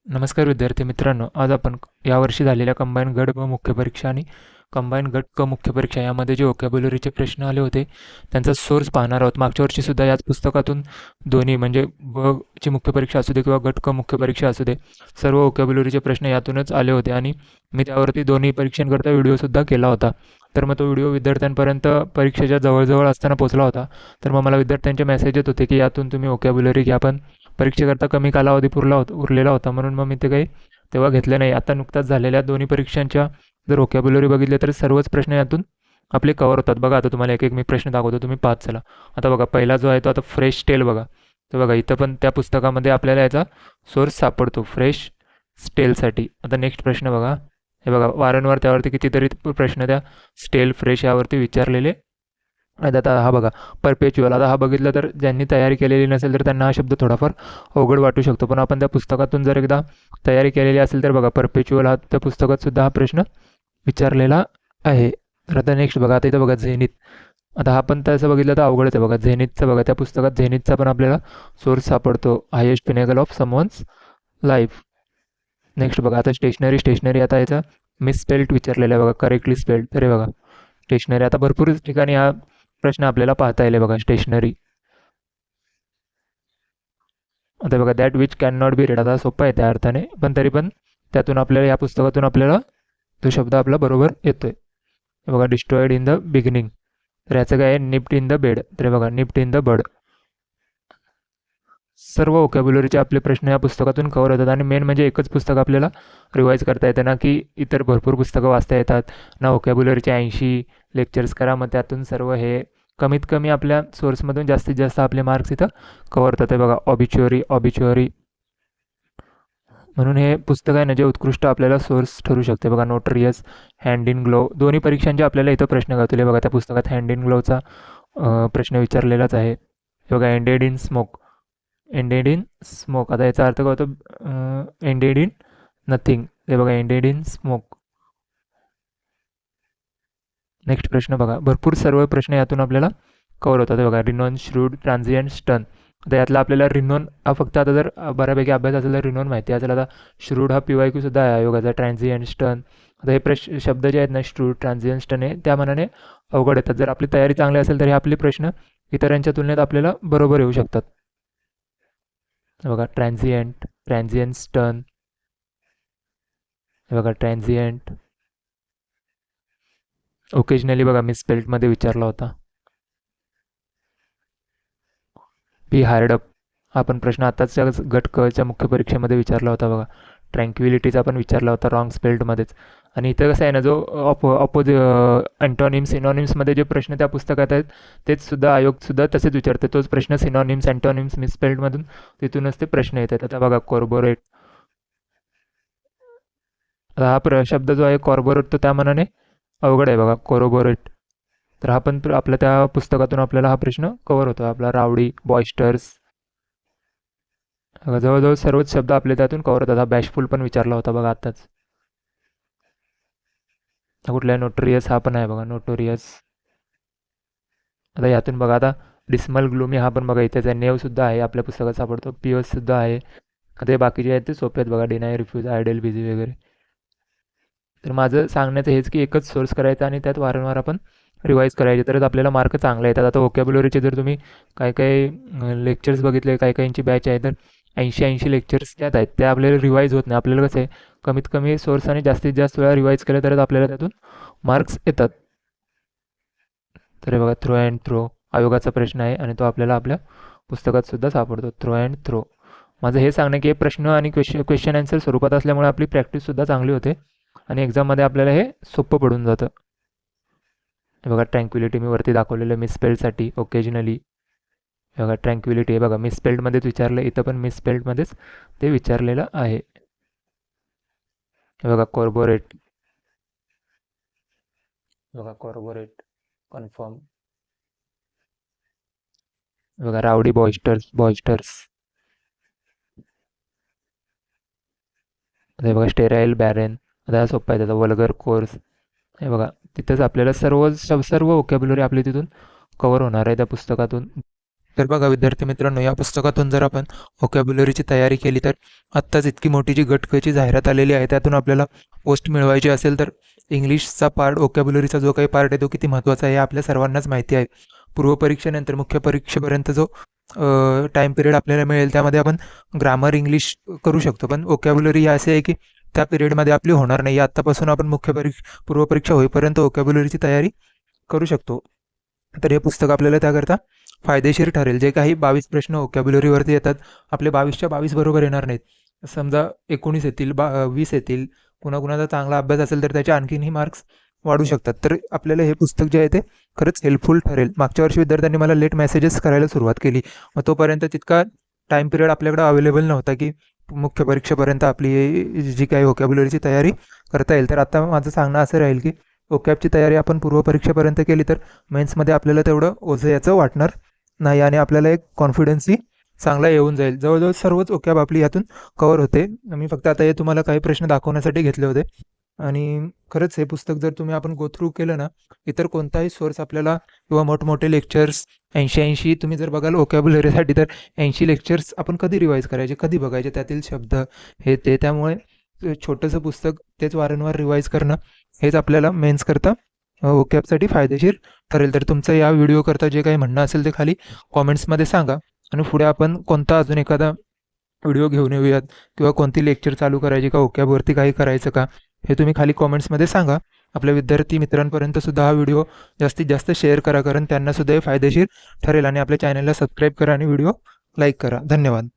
नमस्कार विद्यार्थी मित्रांनो, आज आपण यावर्षी झालेल्या कंबाईन गट व मुख्य परीक्षा आणि कंबाईन गट क मुख्य परीक्षा यामध्ये जे व्होकॅब्युलरीचे प्रश्न आले होते त्यांचा सोर्स पाहणार आहोत. मागच्या वर्षी सुद्धा याच पुस्तकातून दोन्ही म्हणजे ब ची मुख्य परीक्षा असू दे किंवा गट क मुख्य परीक्षा असू दे, सर्व व्होकॅब्युलरीचे प्रश्न यातूनच आले होते आणि मी त्यावरती दोन्ही परीक्षांकरता व्हिडिओसुद्धा केला होता. तर मग तो व्हिडिओ विद्यार्थ्यांपर्यंत परीक्षेच्या जवळजवळ असताना पोहोचला होता. तर मग मला विद्यार्थ्यांचे मेसेज येत होते की यातून तुम्ही व्होकॅब्युलरी घ्या, पण परीक्षेकरता कमी कालावधी उरलेला होता, म्हणून मग मी ते काही तेव्हा घेतले नाही. आता नुकताच झालेल्या दोन्ही परीक्षांच्या जर व्होकॅब्युलरी बघितले तर सर्वच प्रश्न यातून आपले कव्हर होतात. बघा आता तुम्हाला एक एक मी प्रश्न दाखवतो, तुम्ही पाहत चला. आता बघा पहिला जो आहे तो आता फ्रेश स्टेल बघा. तर बघा इथं पण त्या पुस्तकामध्ये आपल्याला याचा सोर्स सापडतो फ्रेश स्टेलसाठी. आता नेक्स्ट प्रश्न बघा. हे बघा वारंवार त्यावरती कितीतरी प्रश्न त्या स्टेल फ्रेश यावरती विचारलेले आहेत. आता हा बघा परपेच्युअल. आता हा बघितला तर ज्यांनी तयारी केलेली नसेल तर त्यांना हा शब्द थोडाफार अवघड वाटू शकतो, पण आपण त्या पुस्तकातून जर एकदा तयारी केलेली असेल तर बघा परपेच्युअल हा त्या पुस्तकात सुद्धा हा प्रश्न विचारलेला आहे. तर आता नेक्स्ट बघा, आता इथं बघा झेनिथ. आता हा पण तसं बघितलं तर अवघडच आहे बघा. झेनिथचं बघा, त्या पुस्तकात झेनिथचा पण आपल्याला सोर्स सापडतो, highest pinnacle of someone's life. Next बघा आता स्टेशनरी आता याचा मिसस्पेल्ड विचारलेला आहे बघा, करेक्टली स्पेल्ड. तर हे बघा स्टेशनरी. आता भरपूर ठिकाणी हा प्रश्न आपल्याला पाहता येईल बघा स्टेशनरी. आता बघा that which can not be red. आता सोपं आहे त्या अर्थाने, पण तरी पण त्यातून आपल्याला या पुस्तकातून आपल्याला तो शब्द आपला बरोबर येतोय. हे बघा डिस्ट्रॉइड इन द बिगिनिंग. तर याचं काय आहे, निप्ट इन द बेड. तर हे बघा निप्ट इन द बर्ड. सर्व व्होकॅब्युलरीचे आपले प्रश्न या पुस्तकातून कव्हर होतात आणि मेन म्हणजे एकच पुस्तक आपल्याला रिवाईज करता येतं ना, की इतर भरपूर पुस्तकं वाचता येतात ना. व्होकॅब्युलरीचे 80 लेक्चर्स करा, मग त्यातून सर्व हे कमीत कमी आपल्या सोर्समधून जास्तीत जास्त आपले मार्क्स इथं कव्हर होतात. हे बघा ऑबिच्युअरी. म्हणून हे पुस्तक आहे ना जे उत्कृष्ट आपल्याला सोर्स ठरू शकते. बघा नोटरियस, हँड इन ग्लोव. दोन्ही परीक्षांचे आपल्याला इथं प्रश्न घातले बघा. त्या पुस्तकात हँड इन ग्लोवचा प्रश्न विचारलेलाच आहे. हे बघा ended in smoke. Ended in smoke. आता याचा अर्थ काय होतो, एंडेड इन नथिंग. हे बघा एंडेड इन स्मोक. नेक्स्ट प्रश्न बघा, भरपूर सर्व प्रश्न यातून आपल्याला कव्हर होतात. हे बघा रिनॉन, श्रूड, ट्रान्झिएंट, स्टन. आता यातला आपल्याला रिनॉन हा फक्त आता जर बऱ्यापैकी अभ्यास असेल तर रिनॉन माहिती असेल. आता श्रूड हा PYQ सुद्धा आहे आयोगाचा. ट्रान्झिएंट, स्टन. आता हे शब्द जे आहेत ना श्रूड, ट्रान्झिएंट, स्टन हे त्या मानाने अवघड येतात. जर आपली तयारी चांगली असेल तर हे आपले प्रश्न इतरांच्या तुलनेत आपल्याला बरोबर येऊ शकतात. हे बघा ट्रान्झिएंट, स्टन. हे बघा ट्रान्झिएंट. ओकेजनली बघा मिसस्पेल्डमध्ये विचारला होता. बी हार्ड अप हा पण प्रश्न आताच गट क च्या मुख्य परीक्षेमध्ये विचारला होता बघा. ट्रँक्विलिटीचा पण विचारला होता रॉंग स्पेल्डमध्येच. आणि इथं कसं आहे ना, जो अँटॉनिम्स सिनॉनिम्समध्ये जे प्रश्न त्या पुस्तकात आहेत तेच सुद्धा आयोग सुद्धा तसेच विचारते. तोच प्रश्न सिनॉनिम्स अँटॉनिम्स मिसस्पेल्डमधून तिथूनच ते प्रश्न येतात. आता बघा कॉर्पोरेट. आता हा शब्द जो आहे कॉर्पोरेट तो त्या मनाने अवघड आहे बघा, कोरोबोरेट. तर हा पण आपल्या त्या पुस्तकातून आपल्याला हा प्रश्न कव्हर होतो. आपला रावडी, बॉयस्टर्स. जवळजवळ सर्वच शब्द आपले त्यातून कव्हर होतात. हा बॅशफुल पण विचारला होता बघा आत्ताच. हा कुठला नोटोरियस हा पण आहे बघा नोटोरियस. आता यातून बघा आता डिस्मल ग्लूमी हा पण बघा इथेच आहे. नेव सुद्धा आहे आपल्या पुस्तकात सापडतो. पिओस सुद्धा आहे. आता हे बाकीचे आहेत ते सोपे आहेत बघा, डिनाय, रिफ्यूज, आयडेल, बिझी वगैरे. तर माझं सांगण्याचं हेच की एकच सोर्स करायचा आणि त्यात वारंवार आपण रिवाईज करायचे, तरच आपल्याला मार्क चांगले येतात. आता व्होकॅब्युलरीचे जर तुम्ही काय काय लेक्चर्स बघितले, काही काहींची बॅच आहे तर 80 लेक्चर्स त्यात आहेत, त्या आपल्याला रिवाईज होत नाही. आपल्याला कसं आहे कमीत कमी सोर्स आणि जास्तीत जास्त वेळा रिवाईज केलं तरच आपल्याला त्यातून मार्क्स येतात. तर हे बघा थ्रो अँड थ्रो आयोगाचा प्रश्न आहे आणि तो आपल्याला आपल्या पुस्तकात सुद्धा सापडतो. Throw and throw. माझं हे सांगणं की हे प्रश्न आणि क्वेश्चन आन्सर स्वरूपात असल्यामुळे आपली प्रॅक्टिससुद्धा चांगली होते आणि एक्झाममध्ये आपल्याला हे सोपं पडून जातं. हे बघा ट्रँक्विलिटी मी वरती दाखवलेलं मिसस्पेल्डसाठी ओकेजनली. हे बघा ट्रँक्विलिटी हे बघा मिसस्पेल्डमध्येच विचारलं, इथं पण मिसस्पेल्डमध्येच ते विचारलेलं आहे. हे बघा कॉर्पोरेट. बघा कॉर्पोरेट कन्फर्म. बघा रावडी, बॉयस्टर्स. हे बघा स्टेराईल, बॅरेन. आता हा सोपा आहे त्याचा वल्गर, कोर्स. हे बघा तिथंच आपल्याला सर्व व्होकॅब्युलरी आपली तिथून कव्हर होणार आहे त्या पुस्तकातून. तर बघा विद्यार्थी मित्रांनो, या पुस्तकातून जर आपण व्होकॅब्युलरीची तयारी केली तर आत्ताच इतकी मोठी जी गटकची जाहिरात आलेली आहे त्यातून आपल्याला पोस्ट मिळवायची असेल तर इंग्लिशचा पार्ट, व्होकॅब्युलरीचा जो काही पार्ट आहे तो किती महत्त्वाचा आहे हे आपल्या सर्वांनाच माहिती आहे. पूर्वपरीक्षेनंतर मुख्य परीक्षेपर्यंत जो टाईम पिरियड आपल्याला मिळेल त्यामध्ये आपण ग्रामर इंग्लिश करू शकतो, पण व्होकॅब्युलरी ही अशी आहे की त्या पिरियडमध्ये आपली होणार नाही. आत्तापासून आपण पूर्वपरीक्षा होईपर्यंत व्होकॅब्युलरीची तयारी करू शकतो. तर हे पुस्तक आपल्याला त्याकरता फायदेशीर ठरेल. जे काही 22 प्रश्न व्होकॅब्युलरीवरती येतात, आपले 22च्या 22 बरोबर येणार नाहीत. समजा 19 येतील, 20 येतील. कुणाकुणाचा चांगला अभ्यास असेल तर त्याचे आणखीनही मार्क्स वाढू शकतात. तर आपल्याला हे पुस्तक जे आहे ते खरंच हेल्पफुल ठरेल. मागच्या वर्षी विद्यार्थ्यांनी मला लेट मेसेजेस करायला सुरुवात केली. मग तोपर्यंत तितका टाईम पिरियड आपल्याकडे अवेलेबल नव्हता की मुख्य परीक्षेपर्यंत आपली जी काही व्होकॅब्युलरीची तयारी करता येईल. तर आता माझं सांगणं असं राहील की व्होकॅबची तयारी आपण पूर्वपरीक्षेपर्यंत केली तर मेन्समध्ये आपल्याला तेवढं ओझं याचं वाटणार नाही आणि आपल्याला एक कॉन्फिडन्सही चांगला येऊन जाईल. जवळजवळ सर्वच व्होकॅब आपली यातून कव्हर होते. मी फक्त आता हे तुम्हाला काही प्रश्न दाखवण्यासाठी घेतले होते आणि खरंच हे पुस्तक जर तुम्ही आपण गो थ्रू केलं ना, इतर कोणताही सोर्स आपल्याला किंवा मोठमोठे लेक्चर्स 80 तुम्ही जर बघाल व्होकॅब्युलरीसाठी तर 80 लेक्चर्स आपण कधी रिवाईज करायचे, कधी बघायचे, त्यातील शब्द हे ते. त्यामुळे छोटंसं पुस्तक तेच वारंवार रिवाईज करणं हेच आपल्याला मेन्स करता व्होकॅबसाठी फायदेशीर ठरेल. तर तुमचं या व्हिडिओ करता जे काही म्हणणं असेल ते खाली कॉमेंट्समध्ये सांगा आणि पुढे आपण कोणता अजून एखादा व्हिडिओ घेऊन येऊयात किंवा कोणती लेक्चर चालू करायची का, व्होकॅबवरती काही करायचं का, हे तुम्ही खाली कॉमेंट्समध्ये सांगा. आपल्या विद्यार्थी मित्रांपर्यंत सुद्धा हा व्हिडिओ जास्तीत जास्त शेअर करा, कारण त्यांनासुद्धा हे फायदेशीर ठरेल. आणि आपल्या चॅनलला सबस्क्राईब करा आणि व्हिडिओ लाईक करा. धन्यवाद.